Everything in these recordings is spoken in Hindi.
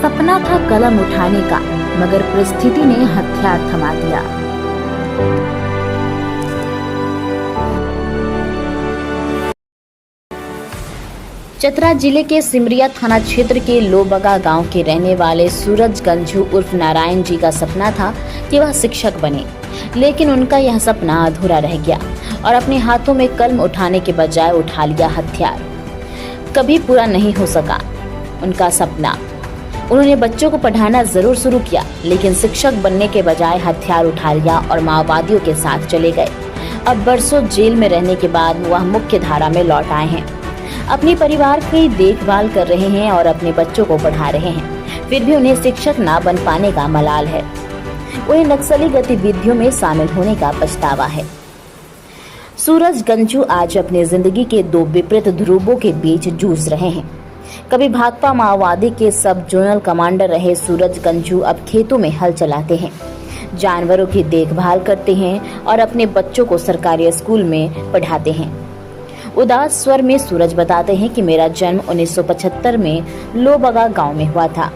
सपना था कलम उठाने का, मगर परिस्थिति ने हथियार थमा दिया। चतरा जिले के सिमरिया थाना क्षेत्र के लोबगा गांव के रहने वाले सूरज गंझू उर्फ नारायण जी का सपना था कि वह शिक्षक बने, लेकिन उनका यह सपना अधूरा रह गया और अपने हाथों में कलम उठाने के बजाय उठा लिया हथियार। कभी पूरा नहीं हो सका उनका सपना। उन्होंने बच्चों को पढ़ाना जरूर शुरू किया, लेकिन शिक्षक बनने के बजाय हथियार उठा लिया और माओवादियों के साथ चले गए। अब बरसों जेल में रहने के बाद वह मुख्य धारा में लौट आए हैं, अपने परिवार की देखभाल कर रहे हैं और अपने बच्चों को पढ़ा रहे हैं। फिर भी उन्हें शिक्षक ना बन पाने का मलाल है। उन्हें नक्सली गतिविधियों में शामिल होने का पछतावा है। सूरज गंझू आज अपनी जिंदगी के दो विपरीत ध्रुवों के बीच जूझ रहे हैं। कभी भाकपा माओवादी के सब जोनल कमांडर रहे सूरज गंझू अब खेतों में हल चलाते हैं, जानवरों की देखभाल करते हैं और अपने बच्चों को सरकारी स्कूल में पढ़ाते हैं। उदास स्वर में सूरज बताते हैं कि मेरा जन्म 1975 में लोबगा गांव में हुआ था।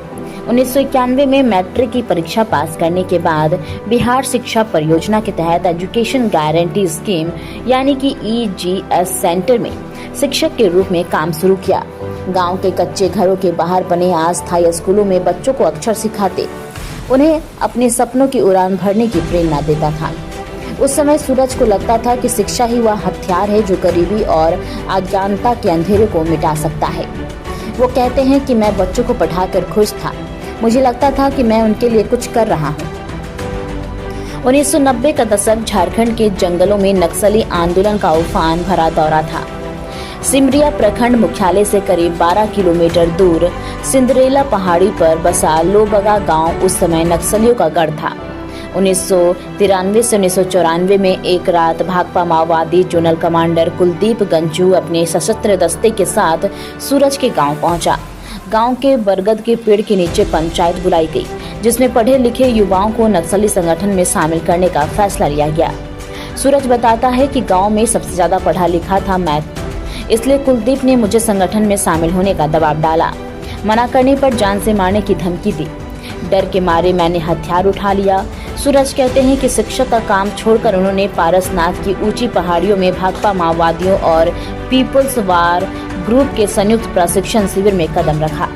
1991 में मैट्रिक की परीक्षा पास करने के बाद बिहार शिक्षा परियोजना के तहत एजुकेशन गारंटी स्कीम यानी कि EGS सेंटर में शिक्षक के रूप में काम शुरू किया। गांव के कच्चे घरों के बाहर बने अस्थायी स्कूलों में बच्चों को अक्षर सिखाते, उन्हें अपने सपनों की उड़ान भरने की प्रेरणा देता था। उस समय सूरज को लगता था कि शिक्षा ही वह हथियार है जो गरीबी और अज्ञानता के अंधेरे को मिटा सकता है। वो कहते हैं कि मैं बच्चों को पढ़ाकर खुश था, मुझे लगता था कि मैं उनके लिए कुछ कर रहा हूँ। 1990 का दशक झारखंड के जंगलों में नक्सली आंदोलन का उफान भरा दौरा था। सिमरिया प्रखंड मुख्यालय से करीब 12 किलोमीटर दूर सिंदरेला पहाड़ी पर बसा लोबगा गांव उस समय नक्सलियों का गढ़ था। 1993 से 1994 में एक रात भाकपा माओवादी जोनल कमांडर कुलदीप गंझू अपने सशस्त्र दस्ते के साथ सूरज के गांव पहुंचा। गांव के बरगद के पेड़ के नीचे पंचायत बुलाई गई, जिसमें पढ़े लिखे युवाओं को नक्सली संगठन में शामिल करने का फैसला लिया गया। सूरज बताता है कि गांव में सबसे ज्यादा पढ़ा लिखा था मैं, इसलिए कुलदीप ने मुझे संगठन में शामिल होने का दबाव डाला। मना करने पर जान से मारने की धमकी दी। डर के मारे मैंने हथियार उठा लिया। सूरज कहते हैं कि शिक्षक का काम छोड़कर उन्होंने पारसनाथ की ऊंची पहाड़ियों में भाकपा माओवादियों और पीपल्स वार ग्रुप के संयुक्त प्रशिक्षण शिविर में कदम रखा।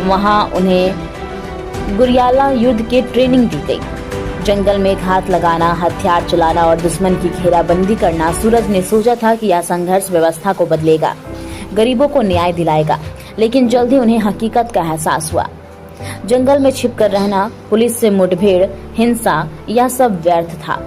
वहां उन्हें गुरियाला युद्ध की ट्रेनिंग दी गई। जंगल में घात लगाना, हथियार चलाना और दुश्मन की घेराबंदी करना। सूरज ने सोचा था कि यह संघर्ष व्यवस्था को बदलेगा, गरीबों को न्याय दिलाएगा, लेकिन जल्द ही उन्हें हकीकत का एहसास हुआ। जंगल में छिपकर रहना, पुलिस से मुठभेड़, हिंसा, यह सब व्यर्थ था।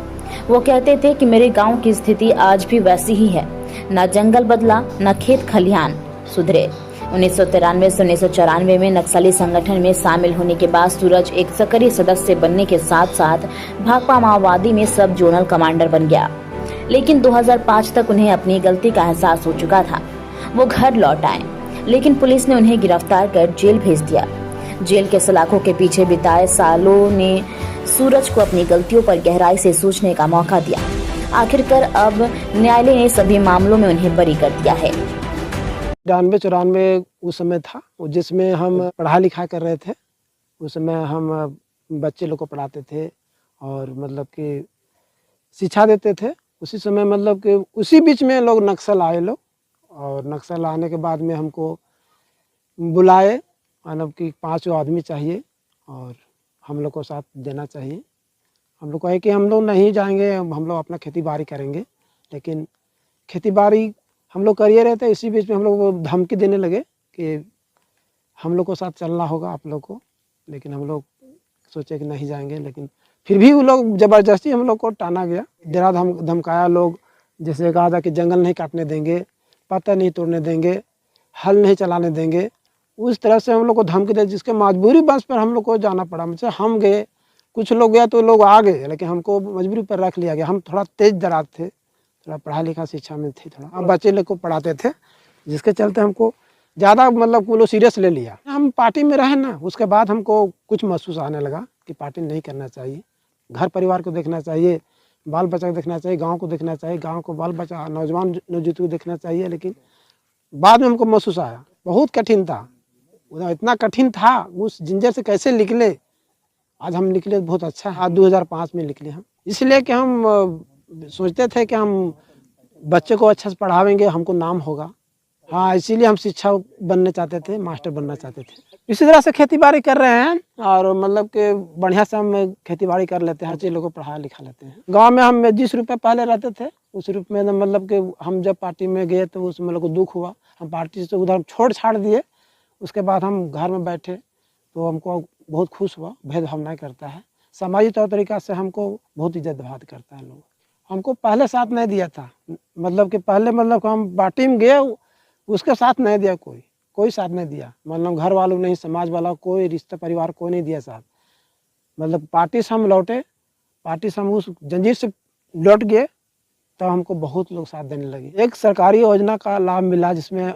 वो कहते थे कि मेरे गांव की स्थिति आज भी वैसी ही है, न जंगल बदला, न खेत खलिहान सुधरे। 1993 से 1994 में नक्सली संगठन में शामिल होने के बाद सूरज एक सक्रिय सदस्य बनने के साथ साथ भाकपा माओवादी में सब जोनल कमांडर बन गया, लेकिन 2005 तक उन्हें अपनी गलती का एहसास हो चुका था। वो घर लौट आए, लेकिन पुलिस ने उन्हें गिरफ्तार कर जेल भेज दिया। जेल के सलाखों के पीछे बिताए सालों ने सूरज को अपनी गलतियों पर गहराई से सोचने का मौका दिया। आखिरकार अब न्यायालय ने सभी मामलों में उन्हें बरी कर दिया है। 93-94 उस समय था जिसमें हम पढ़ा लिखा कर रहे थे। उस समय हम बच्चे लोग को पढ़ाते थे और मतलब कि शिक्षा देते थे। उसी समय मतलब कि उसी बीच में लोग नक्सल आए लोग, और नक्सल आने के बाद में हमको बुलाए, मतलब कि 5 आदमी चाहिए और हम लोग को साथ देना चाहिए। हम लोग कहे कि हम लोग नहीं जाएंगे, हम लोग अपना खेती बाड़ी करेंगे। लेकिन खेती बाड़ी हम लोग करिए रहे थे। इसी बीच में हम लोग को धमकी देने लगे कि हम लोग को साथ चलना होगा आप लोग को। लेकिन हम लोग सोचे कि नहीं जाएंगे, लेकिन फिर भी वो लोग ज़बरदस्ती हम लोग को टाना गया, डरा धमकाया। लोग जैसे कहा था कि जंगल नहीं काटने देंगे, पत्ता नहीं तोड़ने देंगे, हल नहीं चलाने देंगे। उस तरह से हम लोग को धमकी दे, जिसके मजबूरी बस पर हम लोग को जाना पड़ा। मतलब हम गए, कुछ लोग गया तो लोग आ गए, लेकिन हमको मजबूरी पर रख लिया गया। हम थोड़ा तेज दराज थे, थोड़ा पढ़ा लिखा शिक्षा में थे थोड़ा, अब बच्चे लोग को पढ़ाते थे, जिसके चलते हमको ज़्यादा मतलब वो लोग सीरियस ले लिया। हम पार्टी में रहे ना, उसके बाद हमको कुछ महसूस आने लगा कि पार्टी नहीं करना चाहिए, घर परिवार को देखना चाहिए, बाल बच्चा को देखना चाहिए, गाँव को देखना चाहिए, गाँव को बाल बच्चा नौजवान नवजुवती को देखना चाहिए। लेकिन बाद में हमको महसूस आया बहुत कठिन था, वो इतना कठिन था, उस जंजीर से कैसे निकले। आज हम निकले बहुत अच्छा है। आज 2005 में निकले हम, इसलिए कि हम सोचते थे कि हम बच्चे को अच्छा से पढ़ावेंगे, हमको नाम होगा। हाँ, इसीलिए हम शिक्षक बनने चाहते थे, मास्टर बनना चाहते थे। इसी तरह से खेती बाड़ी कर रहे हैं और मतलब कि बढ़िया से हम खेती बाड़ी कर लेते हैं, हर चीज़ लोग को पढ़ा लिखा लेते हैं। गांव में हम जिस रुपये पहले रहते थे उस रुपये में मतलब कि हम जब पार्टी में गए तो उसमें मतलब को दुख हुआ, हम पार्टी से उधर छोड़ छाड़ दिए। उसके बाद हम घर में बैठे तो हमको बहुत खुश हुआ, भेदभाव नहीं करता है, सामाजिक तौर तरीका से हमको बहुत इज्जत भात करता है लोग। हमको पहले साथ नहीं दिया था, मतलब कि पहले मतलब हम पार्टी में गए उसके साथ नहीं दिया, कोई साथ नहीं दिया, मतलब घर वालों नहीं, समाज वाला कोई, रिश्ता परिवार कोई नहीं दिया साथ। मतलब पार्टी से हम लौटे, पार्टी से हम उस जंजीर से लौट गए तो हमको बहुत लोग साथ देने लगे। एक सरकारी योजना का लाभ मिला जिसमें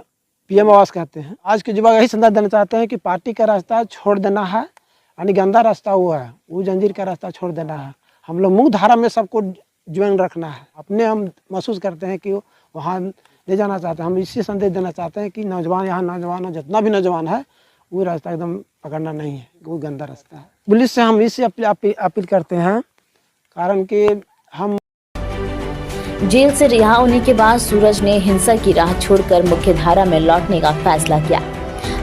पीएम आवास कहते हैं। आज के युवा यही संदेश देना चाहते हैं कि पार्टी का रास्ता छोड़ देना है, यानी गंदा रास्ता वो है, वो जंजीर का रास्ता छोड़ देना है। हम लोग मुख्य धारा में सबको ज्वाइन रखना है। अपने हम महसूस करते हैं कि वहाँ ले जाना चाहते हैं। हम इसी संदेश देना चाहते हैं कि नौजवान, यहाँ नौजवान जितना भी नौजवान है वो रास्ता एकदम पकड़ना नहीं है, वो गंदा रास्ता है। पुलिस से हम इसी अपील करते हैं, कारण कि हम जेल से रिहा होने के बाद सूरज ने हिंसा की राह छोड़कर मुख्यधारा में लौटने का फैसला किया।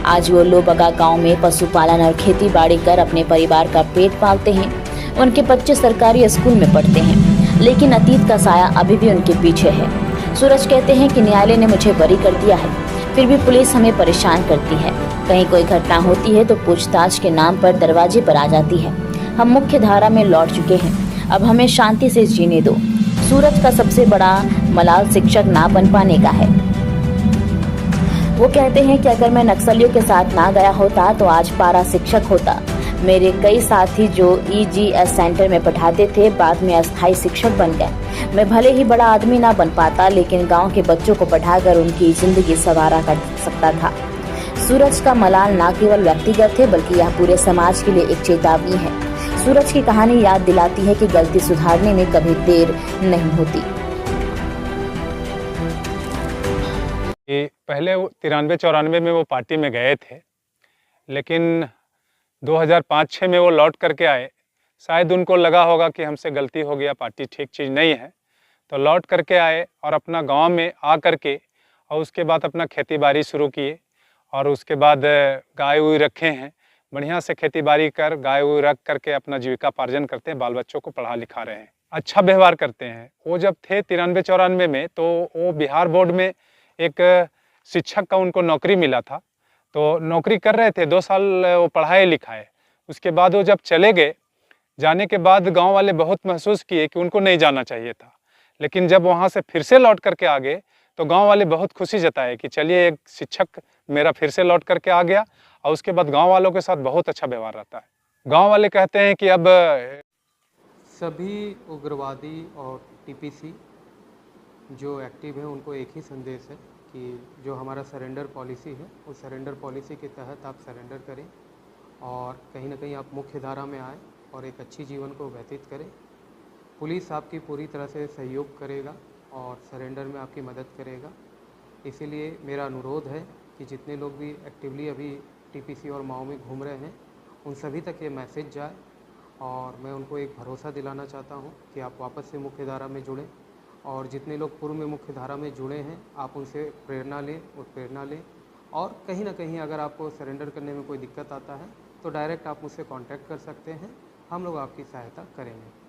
आज वो लोबगा गांव में पशुपालन और खेती बाड़ी कर अपने परिवार का पेट पालते हैं। उनके बच्चे सरकारी स्कूल में पढ़ते हैं, लेकिन अतीत का साया अभी भी उनके पीछे है। सूरज कहते हैं कि न्यायालय ने मुझे बरी कर दिया है, फिर भी पुलिस हमें परेशान करती है। कहीं कोई घटना होती है तो पूछताछ के नाम पर दरवाजे पर आ जाती है। हम मुख्य धारा में लौट चुके हैं, अब हमें शांति से जीने दो। सूरज का सबसे बड़ा मलाल शिक्षक ना बन पाने का है। वो कहते हैं कि अगर मैं नक्सलियों के साथ ना गया होता तो आज पारा शिक्षक होता। मेरे कई साथी जो EGS सेंटर में पढ़ाते थे बाद में अस्थायी शिक्षक बन गए। मैं भले ही बड़ा आदमी ना बन पाता, लेकिन गांव के बच्चों को पढ़ाकर उनकी जिंदगी संवारा कर सकता था। सूरज का मलाल न केवल व्यक्तिगत है बल्कि यह पूरे समाज के लिए एक चेतावनी है। सूरज की कहानी याद दिलाती है कि गलती सुधारने में कभी देर नहीं होती। पहले 93-94 में वो पार्टी में गए थे, लेकिन 2005-06 में वो लौट करके आए। शायद उनको लगा होगा कि हमसे गलती हो गया, पार्टी ठीक चीज़ नहीं है, तो लौट करके आए और अपना गांव में आ करके और उसके बाद अपना खेती बाड़ी शुरू किए। और उसके बाद गाय उई रखे हैं, बढ़िया से खेती बाड़ी कर गाय उई रख करके अपना जीविकापार्जन करते हैं, बाल बच्चों को पढ़ा लिखा रहे हैं, अच्छा व्यवहार करते हैं। वो जब थे 93-94 में तो वो बिहार बोर्ड में एक शिक्षक का उनको नौकरी मिला था, तो नौकरी कर रहे थे, 2 साल वो पढ़ाए लिखाए। उसके बाद वो जब चले गए, जाने के बाद गांव वाले बहुत महसूस किए कि उनको नहीं जाना चाहिए था, लेकिन जब वहाँ से फिर से लौट करके आ गए तो गांव वाले बहुत खुशी जताए कि चलिए एक शिक्षक मेरा फिर से लौट करके आ गया। और उसके बाद गांव वालों के साथ बहुत अच्छा व्यवहार रहता है। गांव वाले कहते हैं कि अब सभी उग्रवादी और टीपीसी जो एक्टिव हैं उनको एक ही संदेश है कि जो हमारा सरेंडर पॉलिसी है उस सरेंडर पॉलिसी के तहत आप सरेंडर करें और कहीं ना कहीं आप मुख्य धारा में आएँ और एक अच्छी जीवन को व्यतीत करें। पुलिस आपकी पूरी तरह से सहयोग करेगा और सरेंडर में आपकी मदद करेगा। इसीलिए मेरा अनुरोध है कि जितने लोग भी एक्टिवली अभी टीपीसी और माओ में घूम रहे हैं उन सभी तक ये मैसेज जाए और मैं उनको एक भरोसा दिलाना चाहता हूँ कि आप वापस से मुख्य धारा में जुड़ें। और जितने लोग पूर्व में मुख्य धारा में जुड़े हैं आप उनसे प्रेरणा लें और कहीं ना कहीं अगर आपको सरेंडर करने में कोई दिक्कत आता है तो डायरेक्ट आप मुझसे कांटेक्ट कर सकते हैं, हम लोग आपकी सहायता करेंगे।